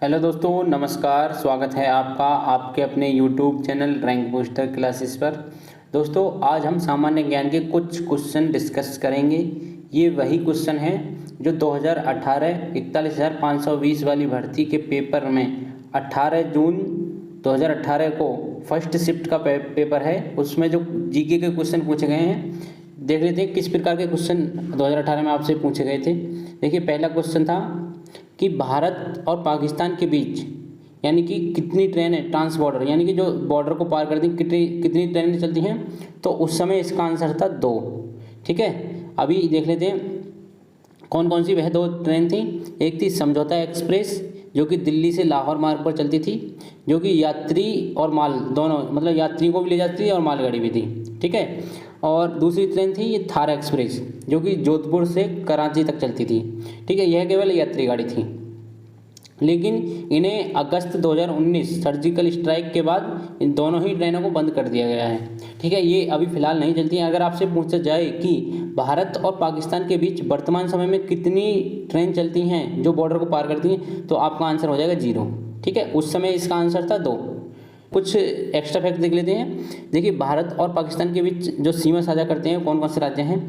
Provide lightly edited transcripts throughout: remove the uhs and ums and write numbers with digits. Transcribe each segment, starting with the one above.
Hello दोस्तों, नमस्कार। स्वागत है आपका आपके अपने YouTube channel rank booster classes पर। दोस्तों, आज हम सामान्य ज्ञान के कुछ क्वेश्चन डिस्कस करेंगे। ये वही क्वेश्चन हैं जो 2018 41,520 वाली भर्ती के पेपर में 18 जून 2018 को फर्स्ट शिफ्ट का पेपर है। उसमें जो जीके के क्वेश्चन पूछे गए हैं, देख लेते हैं किस प्रकार के क्वेश्चन 2018 में आपसे पूछे गए थे। देखिए, पहला क्वेश्चन था कि भारत और पाकिस्तान के बीच यानी कि कितनी ट्रेनें ट्रांस बॉर्डर यानी कि जो बॉर्डर को पार करती कितनी कितनी ट्रेनें चलती हैं, तो उस समय इसका आंसर था 2। ठीक है, अभी देख लेते हैं कौन कौन सी वह 2 ट्रेन थी। एक थी समझौता एक्सप्रेस जो कि दिल्ली से लाहौर मार्ग पर चलती थी, जो कि यात्री और माल दोनों मतलब यात्री को भी ले जाती थी और मालगाड़ी भी थी। ठीक है, और दूसरी ट्रेन थी ये थार एक्सप्रेस जो कि जोधपुर से कराची तक चलती थी। ठीक है, यह केवल यात्री गाड़ी थी, लेकिन इन्हें अगस्त 2019 सर्जिकल स्ट्राइक के बाद इन दोनों ही ट्रेनों को बंद कर दिया गया है। ठीक है, ये अभी फ़िलहाल नहीं चलती हैं। अगर आपसे पूछा जाए कि भारत और पाकिस्तान के बीच वर्तमान समय में कितनी ट्रेन चलती हैं जो बॉर्डर को पार करती हैं, तो आपका आंसर हो जाएगा 0। ठीक है, उस समय इसका आंसर था 2। कुछ एक्स्ट्रा फैक्ट देख लेते हैं। देखिए, भारत और पाकिस्तान के बीच जो सीमा साझा करते हैं कौन कौन से राज्य हैं।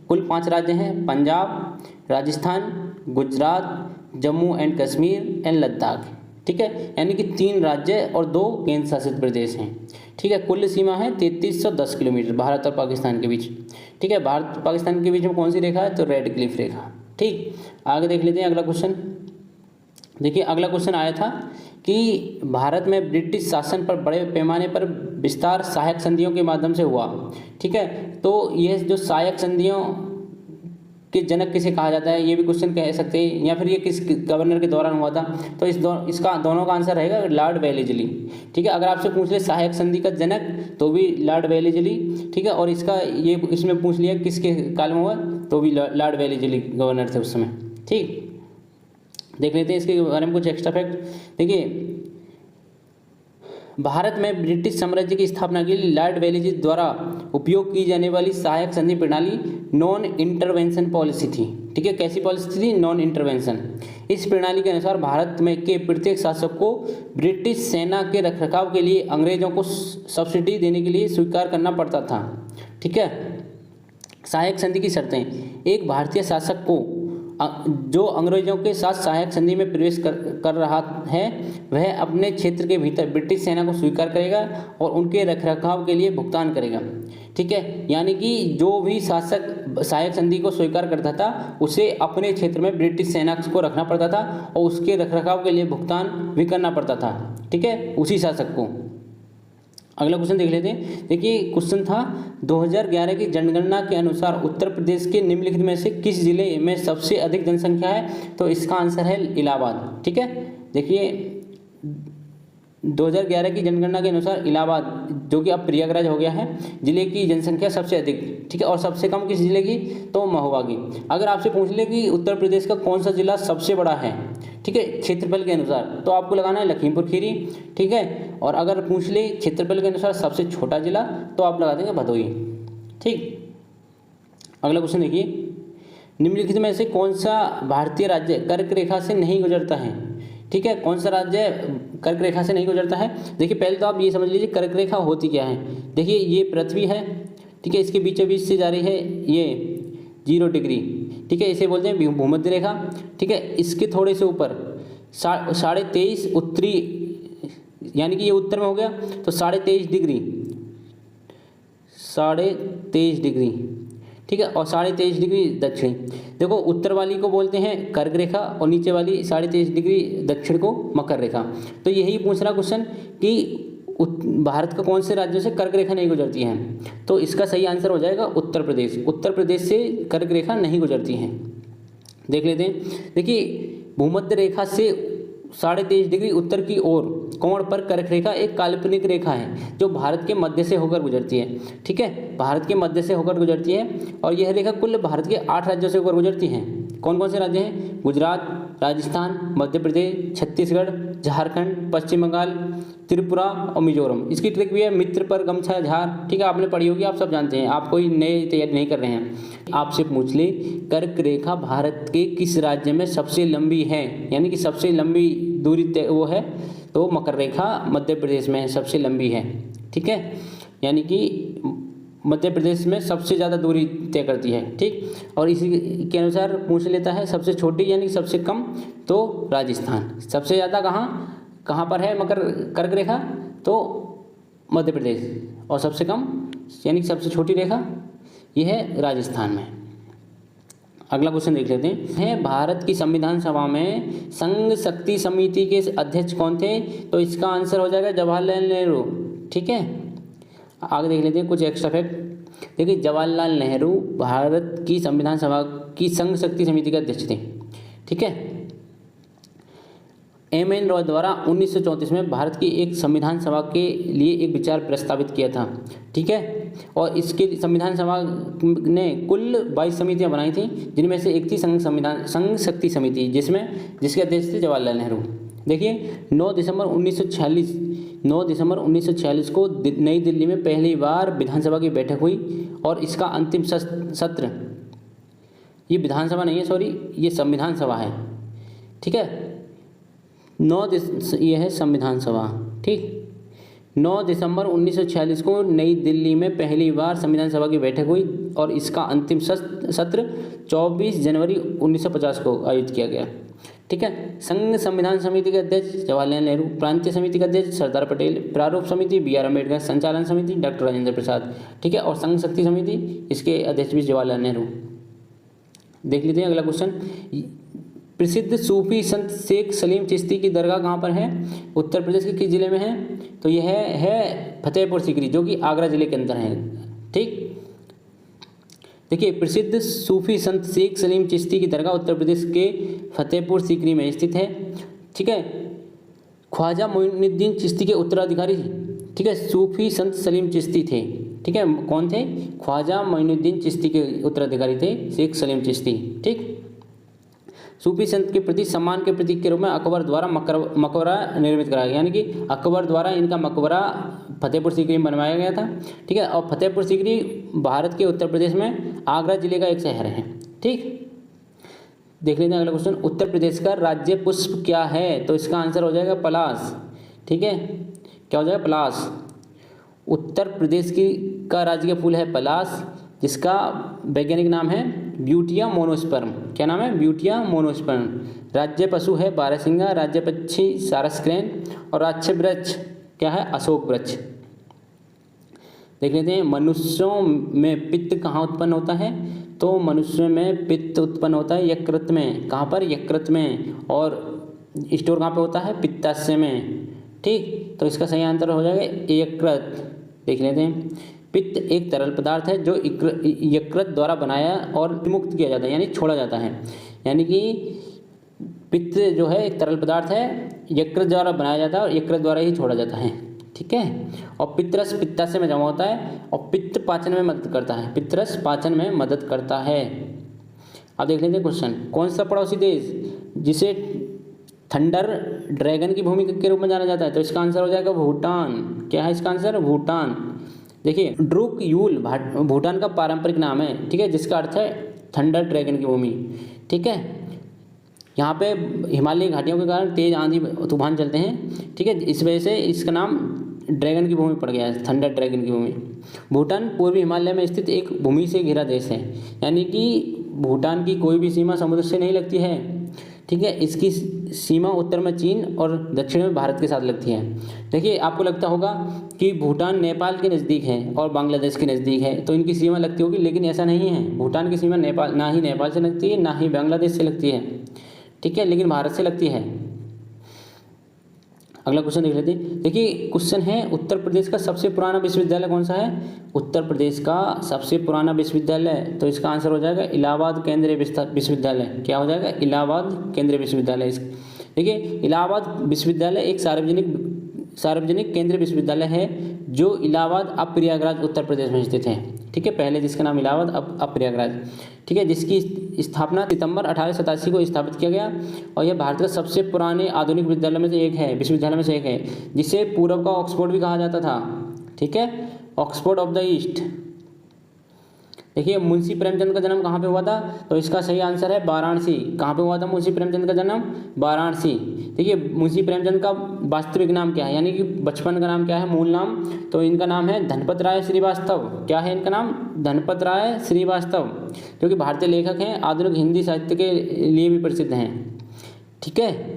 कुल 5 राज्य हैं: पंजाब, राजस्थान, गुजरात, जम्मू एंड कश्मीर एंड लद्दाख। ठीक है, यानी कि 3 राज्य और 2 केंद्र शासित प्रदेश हैं। ठीक है, कुल सीमा है 3310 किलोमीटर भारत और पाकिस्तान के बीच। ठीक है, भारत पाकिस्तान के बीच में कौन सी रेखा है, तो रेड क्लिफ रेखा। ठीक, आगे देख लेते हैं अगला क्वेश्चन। देखिए, अगला क्वेश्चन आया था कि भारत में ब्रिटिश शासन पर बड़े पैमाने पर विस्तार सहायक संधियों के माध्यम से हुआ। ठीक है, तो ये जो सहायक संधियों के जनक किसे कहा जाता है, ये भी क्वेश्चन कह सकते हैं, या फिर ये किस गवर्नर के दौरान हुआ था, तो इसका दोनों का आंसर रहेगा लॉर्ड वेलेस्ली। ठीक है, अगर आपसे पूछ ले सहायक संधि का जनक तो भी लॉर्ड वेलेस्ली। ठीक है, और इसका ये इसमें पूछ लिया किसके काल में हुआ, तो भी लॉर्ड वेलेस्ली गवर्नर थे उस समय। ठीक, देख लेते हैं इसके बारे में कुछ एक्स्ट्रा फैक्ट। देखिए, भारत में ब्रिटिश साम्राज्य की स्थापना के लिए लॉर्ड वेलेस्ली द्वारा उपयोग की जाने वाली सहायक संधि प्रणाली नॉन इंटरवेंशन पॉलिसी थी। ठीक है, कैसी पॉलिसी थी, नॉन इंटरवेंशन। इस प्रणाली के अनुसार भारत में के प्रत्येक शासक को ब्रिटिश सेना के रखरखाव के लिए अंग्रेजों को सब्सिडी देने के लिए स्वीकार करना पड़ता था। ठीक है, सहायक संधि की शर्तें: एक भारतीय शासक को जो अंग्रेजों के साथ सहायक संधि में प्रवेश कर रहा है वह अपने क्षेत्र के भीतर ब्रिटिश सेना को स्वीकार करेगा और उनके रखरखाव के लिए भुगतान करेगा। ठीक है, यानी कि जो भी शासक सहायक संधि को स्वीकार करता था उसे अपने क्षेत्र में ब्रिटिश सेना को रखना पड़ता था और उसके रखरखाव के लिए भुगतान भी करना पड़ता था। ठीक है, उसी शासक को। अगला क्वेश्चन देख लेते हैं। देखिए, क्वेश्चन था 2011 की जनगणना के अनुसार उत्तर प्रदेश के निम्नलिखित में से किस जिले में सबसे अधिक जनसंख्या है, तो इसका आंसर है इलाहाबाद। ठीक है, देखिए 2011 की जनगणना के अनुसार इलाहाबाद, जो कि अब प्रयागराज हो गया है, जिले की जनसंख्या सबसे अधिक। ठीक है, और सबसे कम किस जिले की, तो महोबा की। अगर आपसे पूछ ले कि उत्तर प्रदेश का कौन सा जिला सबसे बड़ा है, ठीक है, क्षेत्रफल के अनुसार, तो आपको लगाना है लखीमपुर खीरी। ठीक है, और अगर पूछ ले क्षेत्रफल के अनुसार सबसे छोटा जिला, तो आप लगा देंगे भदोही। ठीक, अगला क्वेश्चन देखिए, निम्नलिखित में से कौन सा भारतीय राज्य कर्क रेखा से नहीं गुजरता है। ठीक है, कौन सा राज्य कर्क रेखा से नहीं गुजरता है। देखिए, पहले तो आप ये समझ लीजिए कर्क रेखा होती क्या है। देखिए, ये पृथ्वी है। ठीक है, इसके बीचों बीच से जा रही है ये 0 डिग्री। ठीक है, इसे बोलते हैं भूमध्य रेखा। ठीक है, इसके थोड़े से ऊपर 23.5 उत्तरी, यानी कि ये उत्तर में हो गया, तो 23.5 डिग्री, 23.5 डिग्री। ठीक है, और 23.5 डिग्री दक्षिण। देखो, उत्तर वाली को बोलते हैं कर्क रेखा और नीचे वाली 23.5 डिग्री दक्षिण को मकर रेखा। तो यही पूछ रहा क्वेश्चन कि भारत का कौन से राज्यों से कर्क रेखा नहीं गुजरती है, तो इसका सही आंसर हो जाएगा उत्तर प्रदेश। उत्तर प्रदेश से कर्क रेखा नहीं गुजरती है। देख लेते हैं। देखिए, भूमध्य रेखा से 23.5 डिग्री उत्तर की ओर कोण पर कर्क रेखा एक काल्पनिक रेखा है जो भारत के मध्य से होकर गुजरती है। ठीक है, भारत के मध्य से होकर गुजरती है और यह रेखा कुल भारत के 8 राज्यों से होकर गुजरती है। कौन कौन से राज्य हैं, गुजरात, राजस्थान, मध्य प्रदेश, छत्तीसगढ़, झारखंड, पश्चिम बंगाल, त्रिपुरा और मिजोरम। इसकी ट्रिक भी है, मित्र पर गमछा झार, ठीक है, आपने पढ़ी होगी, आप सब जानते हैं, आप कोई नई तैयारी नहीं कर रहे हैं। आपसे पूछ ले, कर्क रेखा भारत के किस राज्य में सबसे लंबी है, यानी कि सबसे लंबी दूरी वो है, तो मकर रेखा मध्य प्रदेश में सबसे लंबी है, ठीक है, यानी कि मध्य प्रदेश में सबसे ज़्यादा दूरी तय करती है, ठीक। और इसी के अनुसार पूछ लेता है सबसे छोटी यानी सबसे कम, तो राजस्थान। सबसे ज़्यादा कहाँ पर है मकर कर्क रेखा, तो मध्य प्रदेश, और सबसे कम यानी कि सबसे छोटी रेखा ये है राजस्थान में। अगला क्वेश्चन देख लेते हैं, भारत की संविधान सभा में संघ शक्ति समिति के अध्यक्ष कौन थे, तो इसका आंसर हो जाएगा जवाहरलाल नेहरू, ठीक है। आगे देख लेते हैं कुछ एक्स्ट्रा फैक्ट। देखिए, जवाहरलाल नेहरू भारत की संविधान सभा की संघ शक्ति समिति के अध्यक्ष थे, ठीक है। एम.एन. रॉय द्वारा 1934 में भारत की एक संविधान सभा के लिए एक विचार प्रस्तावित किया था, ठीक है, और इसके संविधान सभा ने कुल 22 समितियां बनाई थी, जिनमें से एक थी संघ शक्ति समिति, जिसके अध्यक्ष थे जवाहरलाल नेहरू। देखिए, 9 दिसंबर 1946 को नई दिल्ली में पहली बार विधानसभा की बैठक हुई और इसका अंतिम सत्र, ये विधानसभा नहीं है, सॉरी, ये संविधान सभा है, ठीक है। ये है संविधान सभा, ठीक। 9 दिसंबर 1946 को नई दिल्ली में पहली बार संविधान सभा की बैठक हुई और इसका अंतिम सत्र 24 जनवरी 1950 को आयोजित किया गया, ठीक है। संघ संविधान समिति के अध्यक्ष जवाहरलाल नेहरू, प्रांतीय समिति के अध्यक्ष सरदार पटेल, प्रारूप समिति बी.आर. अम्बेडकर, संचालन समिति डॉक्टर राजेंद्र प्रसाद, ठीक है, और संघ शक्ति समिति इसके अध्यक्ष भी जवाहरलाल नेहरू। देख लीजिए अगला क्वेश्चन, प्रसिद्ध सूफी संत शेख सलीम चिश्ती की दरगाह कहाँ पर है, उत्तर प्रदेश के किस जिले में है, तो यह है फतेहपुर सीकरी, जो कि आगरा जिले के अंदर है, ठीक। देखिए, प्रसिद्ध सूफी संत शेख सलीम चिश्ती की दरगाह उत्तर प्रदेश के फतेहपुर सीकरी में स्थित है, ठीक है। ख्वाजा मोइनुद्दीन चिश्ती के उत्तराधिकारी, ठीक है, सूफी संत सलीम चिश्ती थे, ठीक है। कौन थे, ख्वाजा मोइनुद्दीन चिश्ती के उत्तराधिकारी थे शेख सलीम चिश्ती, ठीक। सूफी संत के प्रति सम्मान के प्रतीक के रूप में अकबर द्वारा मकबरा निर्मित कराया गया, यानी कि अकबर द्वारा इनका मकबरा फतेहपुर सीकरी में बनवाया गया था, ठीक है। और फतेहपुर सीकरी भारत के उत्तर प्रदेश में आगरा जिले का एक शहर है, ठीक। देख लेते हैं अगला क्वेश्चन, उत्तर प्रदेश का राज्य पुष्प क्या है, तो इसका आंसर हो जाएगा पलाश, ठीक है। क्या हो जाएगा, पलाश। उत्तर प्रदेश का राज्य का फूल है पलाश, जिसका वैज्ञानिक नाम है ब्यूटिया मोनोस्पर्म। क्या नाम है, ब्यूटिया मोनोस्पर्म। राज्य पशु है बारहसिंगा, राज्य पक्षी सारस क्रेन, और राज्य वृक्ष क्या है, अशोक वृक्ष। देख लेते हैं, मनुष्यों में पित्त कहाँ उत्पन्न होता है, तो मनुष्य में पित्त उत्पन्न होता है यकृत में। कहाँ पर, यकृत में। और स्टोर कहाँ पे होता है, पित्ताशय में, ठीक। तो इसका सही आंसर हो जाएगा यकृत। देख लेते हैं, पित्त एक तरल पदार्थ है जो यकृत द्वारा बनाया और मुक्त किया जाता है, यानी छोड़ा जाता है। यानी कि पित्त जो है एक तरल पदार्थ है, यकृत द्वारा बनाया जाता है और यकृत द्वारा ही छोड़ा जाता है, ठीक है। और पित्तरस पित्ताशय में जमा होता है और पित्त पाचन में मदद करता है, पित्तरस पाचन में मदद करता है। अब देख लेते हैं क्वेश्चन, कौन सा पड़ोसी देश जिसे थंडर ड्रैगन की भूमि के रूप में जाना जाता है, तो इसका आंसर हो जाएगा भूटान। क्या है इसका आंसर, भूटान। देखिए, ड्रुक यूल भूटान का पारंपरिक नाम है, ठीक है, जिसका अर्थ है थंडर ड्रैगन की भूमि, ठीक है। यहाँ पे हिमालयी घाटियों के कारण तेज आंधी तूफान चलते हैं, ठीक है, इस वजह से इसका नाम ड्रैगन की भूमि पड़ गया है, थंडर ड्रैगन की भूमि। भूटान पूर्वी हिमालय में स्थित एक भूमि से घिरा देश है, यानी कि भूटान की कोई भी सीमा समुद्र से नहीं लगती है, ठीक है। इसकी सीमा उत्तर में चीन और दक्षिण में भारत के साथ लगती है। देखिए, आपको लगता होगा कि भूटान नेपाल के नज़दीक है और बांग्लादेश के नज़दीक है, तो इनकी सीमा लगती होगी, लेकिन ऐसा नहीं है। भूटान की सीमा ना ही नेपाल से लगती है, ना ही बांग्लादेश से लगती है, ठीक है, लेकिन भारत से लगती है। अगला क्वेश्चन देख लेते हैं। देखिए, क्वेश्चन है, उत्तर प्रदेश का सबसे पुराना विश्वविद्यालय कौन सा है, उत्तर प्रदेश का सबसे पुराना विश्वविद्यालय, तो इसका आंसर हो जाएगा इलाहाबाद केंद्रीय विश्वविद्यालय। क्या हो जाएगा, इलाहाबाद केंद्रीय विश्वविद्यालय। देखिए, इलाहाबाद विश्वविद्यालय एक सार्वजनिक केंद्रीय विश्वविद्यालय है जो इलाहाबाद अब प्रयागराज उत्तर प्रदेश में स्थित है, ठीक है। पहले जिसका नाम इलाहाबाद, अब प्रयागराज, ठीक है, जिसकी स्थापना सितंबर 1887 को स्थापित किया गया। और यह भारत का सबसे पुराने आधुनिक विद्यालय में से एक है, विश्वविद्यालय में से एक है, जिसे पूर्व का ऑक्सफोर्ड भी कहा जाता था। ठीक है, ऑक्सफोर्ड ऑफ द ईस्ट। देखिए, मुंशी प्रेमचंद का जन्म कहाँ पे हुआ था? तो इसका सही आंसर है वाराणसी। कहाँ पे हुआ था मुंशी प्रेमचंद का जन्म? वाराणसी। देखिए, मुंशी प्रेमचंद का वास्तविक नाम क्या है, यानी कि बचपन का नाम क्या है, मूल नाम? तो इनका नाम है धनपत राय श्रीवास्तव। क्या है इनका नाम? धनपत राय श्रीवास्तव, जो कि भारतीय लेखक हैं, आधुनिक हिंदी साहित्य के लिए भी प्रसिद्ध हैं। ठीक है,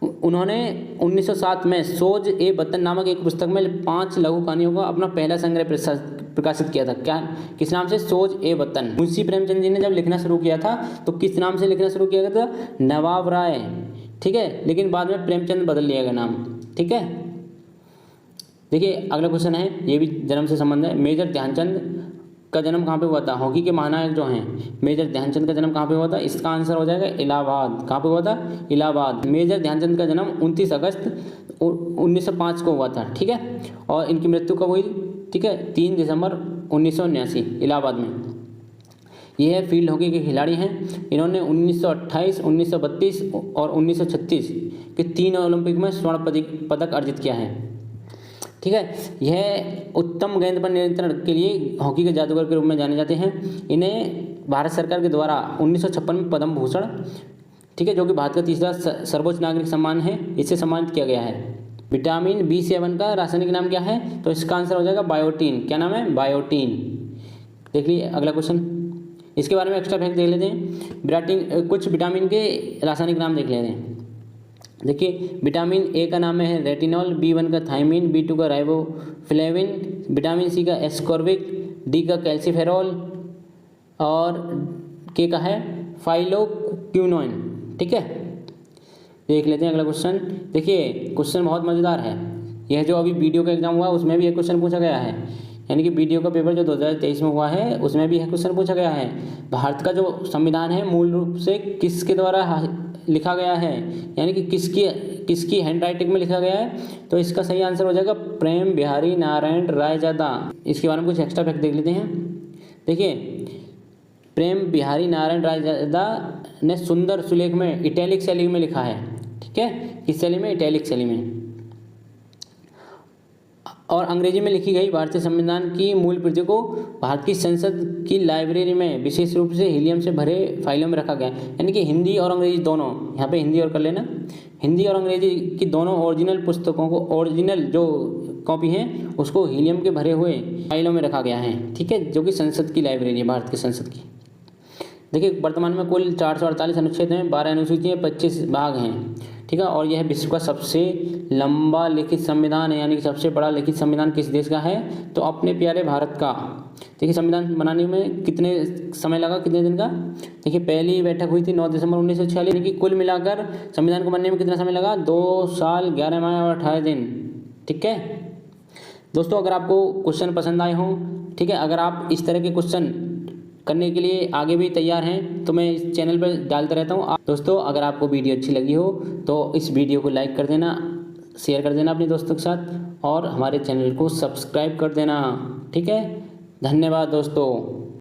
उन्होंने 1907 में सोज ए वतन नामक एक पुस्तक में 5 लघु कहानियों का अपना पहला संग्रह प्रकाशित किया था। क्या, किस नाम से? सोज ए वतन। मुंशी प्रेमचंद जी ने जब लिखना शुरू किया था तो किस नाम से लिखना शुरू किया था? नवाब राय। ठीक है, लेकिन बाद में प्रेमचंद बदल लिया गया नाम। ठीक है, देखिए अगला क्वेश्चन है, ये भी जन्म से संबंध है। मेजर ध्यानचंद का जन्म कहाँ पे हुआ था? हॉकी के महानायक जो हैं मेजर ध्यानचंद का जन्म कहाँ पे हुआ था? इसका आंसर हो जाएगा इलाहाबाद। कहाँ पे हुआ था? इलाहाबाद। मेजर ध्यानचंद का जन्म 29 अगस्त 1905 को हुआ था। ठीक है, और इनकी मृत्यु कब हुई? ठीक है, 3 दिसंबर 1979 इलाहाबाद में। ये है फील्ड हॉकी के खिलाड़ी हैं। इन्होंने 1928, 1932 और 1936 के 3 ओलंपिक में स्वर्ण पदक अर्जित किया है। ठीक है, यह उत्तम गेंद पर नियंत्रण के लिए हॉकी के जादूगर के रूप में जाने जाते हैं। इन्हें भारत सरकार के द्वारा 1956 में पद्म भूषण, ठीक है, जो कि भारत का तीसरा सर्वोच्च नागरिक सम्मान है, इससे सम्मानित किया गया है। विटामिन B7 का रासायनिक नाम क्या है? तो इसका आंसर हो जाएगा बायोटीन। क्या नाम है? बायोटीन। देख लीजिए अगला क्वेश्चन, इसके बारे में एक्स्ट्रा फैक्ट देख लेते हैं। कुछ विटामिन के रासायनिक नाम देख लेते हैं। देखिए, विटामिन ए का नाम है रेटिनॉल, B1 का थायमिन, B2 का राइबोफ्लेविन, विटामिन सी का एस्कॉर्बिक, डी का कैल्सीफेरॉल और के का है फाइलोक्विनोन। ठीक है, देख लेते हैं अगला क्वेश्चन। देखिए, क्वेश्चन बहुत मज़ेदार है। यह जो अभी वीडियो का एग्जाम हुआ उसमें भी यह क्वेश्चन पूछा गया है, यानी कि वीडियो का पेपर जो 2023 में हुआ है उसमें भी यह क्वेश्चन पूछा गया है। भारत का जो संविधान है मूल रूप से किसके द्वारा लिखा गया है, यानी कि किसकी हैंडराइटिंग में लिखा गया है? तो इसका सही आंसर हो जाएगा प्रेम बिहारी नारायण रायजादा। इसके बारे में कुछ एक्स्ट्रा फैक्ट देख लेते हैं। देखिए, प्रेम बिहारी नारायण रायजादा ने सुंदर सुलेख में इटैलिक शैली में लिखा है। ठीक है, किस शैली में? इटैलिक शैली में। और अंग्रेजी में लिखी गई भारतीय संविधान की मूल प्रति को भारत की संसद की लाइब्रेरी में विशेष रूप से हीलियम से भरे फाइलों में रखा गया, यानी कि हिंदी और अंग्रेजी दोनों, यहाँ पे हिंदी और कर लेना, हिंदी और अंग्रेजी की दोनों ओरिजिनल पुस्तकों को, ओरिजिनल जो कॉपी हैं उसको हीलियम के भरे हुए फाइलों में रखा गया है। ठीक है, जो कि संसद की लाइब्रेरी है, भारत की संसद की। देखिए, वर्तमान में कुल 448 अनुच्छेद हैं, 12 अनुसूचियाँ, 25 भाग हैं। ठीक है, और यह विश्व का सबसे लंबा लिखित संविधान है, यानी कि सबसे बड़ा लिखित संविधान किस देश का है? तो अपने प्यारे भारत का। देखिए, संविधान बनाने में कितने समय लगा, कितने दिन का? देखिए, पहली बैठक हुई थी 9 दिसंबर 1946, यानी कि कुल मिलाकर संविधान को बनने में कितना समय लगा? 2 साल 11 माह और 28 दिन। ठीक है दोस्तों, अगर आपको क्वेश्चन पसंद आए हों, ठीक है, अगर आप इस तरह के क्वेश्चन करने के लिए आगे भी तैयार हैं तो मैं इस चैनल पर डालता रहता हूँ। दोस्तों, अगर आपको वीडियो अच्छी लगी हो तो इस वीडियो को लाइक कर देना, शेयर कर देना अपने दोस्तों के साथ और हमारे चैनल को सब्सक्राइब कर देना। ठीक है, धन्यवाद दोस्तों।